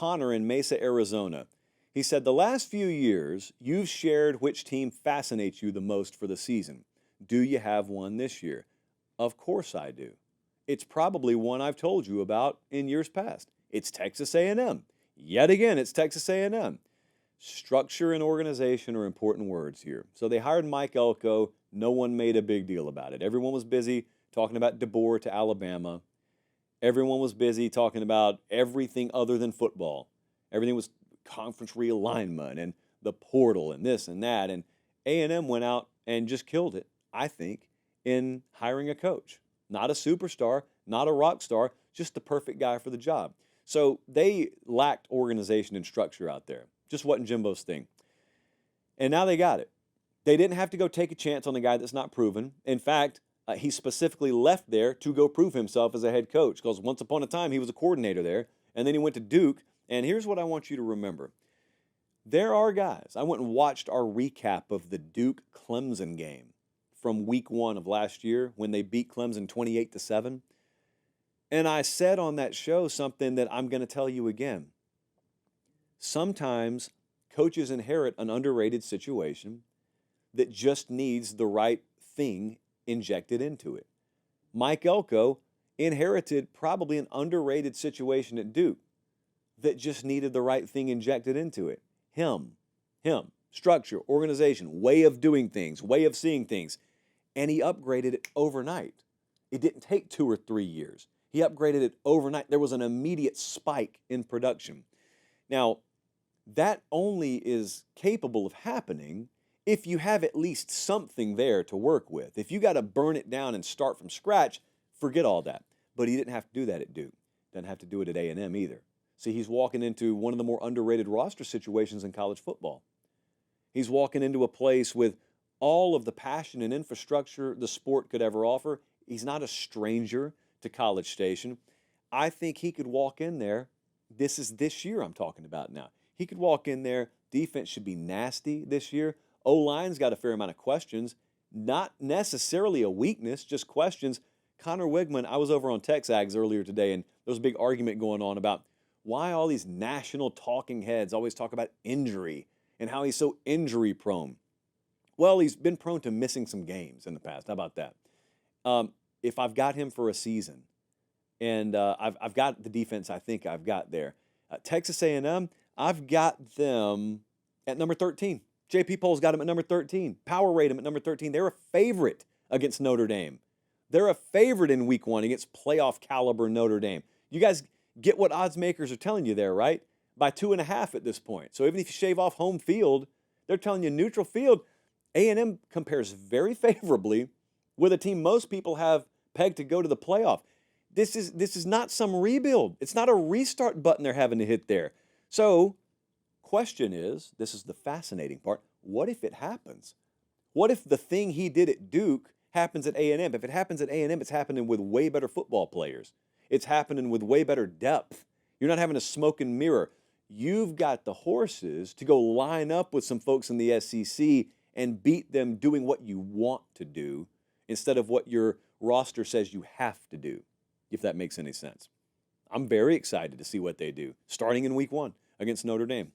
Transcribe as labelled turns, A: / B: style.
A: Connor in Mesa, Arizona. He said, the last few years, you've shared which team fascinates you the most for the season. Do you have one this year? Of course I do. It's probably one I've told you about in years past. It's Texas A&M. Yet again, it's Texas A&M. Structure and organization are important words here. So they hired Mike Elko. No one made a big deal about it. Everyone was busy talking about DeBoer to Alabama. Everyone was busy talking about everything other than football. Everything was conference realignment and the portal and this and that. And A&M went out and just killed it, I think, in hiring a coach. Not a superstar, not a rock star, just the perfect guy for the job. So they lacked organization and structure out there. Just wasn't Jimbo's thing. And now they got it. They didn't have to go take a chance on the guy that's not proven. In fact, he specifically left there to go prove himself as a head coach, because once upon a time he was a coordinator there, and then he went to Duke. And here's what I want you to remember. There are guys. I went and watched our recap of the Duke-Clemson game from week 1 of last year when they beat Clemson 28-7. And I said on that show something that I'm going to tell you again. Sometimes coaches inherit an underrated situation that just needs the right thing injected into it. Mike Elko inherited probably an underrated situation at Duke that just needed the right thing injected into it. Him, structure, organization, way of doing things, way of seeing things. And he upgraded it overnight. It didn't take 2 or 3 years. He upgraded it overnight. There was an immediate spike in production. Now, that only is capable of happening if you have at least something there to work with. If you got to burn it down and start from scratch, forget all that. But he didn't have to do that at Duke. Doesn't have to do it at A&M either. See, he's walking into one of the more underrated roster situations in college football. He's walking into a place with all of the passion and infrastructure the sport could ever offer. He's not a stranger to College Station. I think he could walk in there. This is this year I'm talking about now. He could walk in there. Defense should be nasty this year. O-line's got a fair amount of questions. Not necessarily a weakness, just questions. Connor Wigman, I was over on TexAgs earlier today, and there was a big argument going on about why all these national talking heads always talk about injury and how he's so injury prone. Well, he's been prone to missing some games in the past. How about that? If I've got him for a season, and I've got the defense I think I've got there. Texas A&M, I've got them at number 13. JP Poll's got them at number 13. Power rate them at number 13. They're a favorite against Notre Dame. They're a favorite in week 1 against playoff caliber Notre Dame. You guys get what odds makers are telling you there, right? By 2.5 at this point. So even if you shave off home field, they're telling you neutral field. A&M compares very favorably with a team most people have pegged to go to the playoff. This is not some rebuild. It's not a restart button they're having to hit there. So, question is, this is the fascinating part, what if it happens? What if the thing he did at Duke happens at A&M? If it happens at A&M, it's happening with way better football players. It's happening with way better depth. You're not having a smoke and mirror. You've got the horses to go line up with some folks in the SEC and beat them doing what you want to do instead of what your roster says you have to do, if that makes any sense. I'm very excited to see what they do, starting in week 1 against Notre Dame.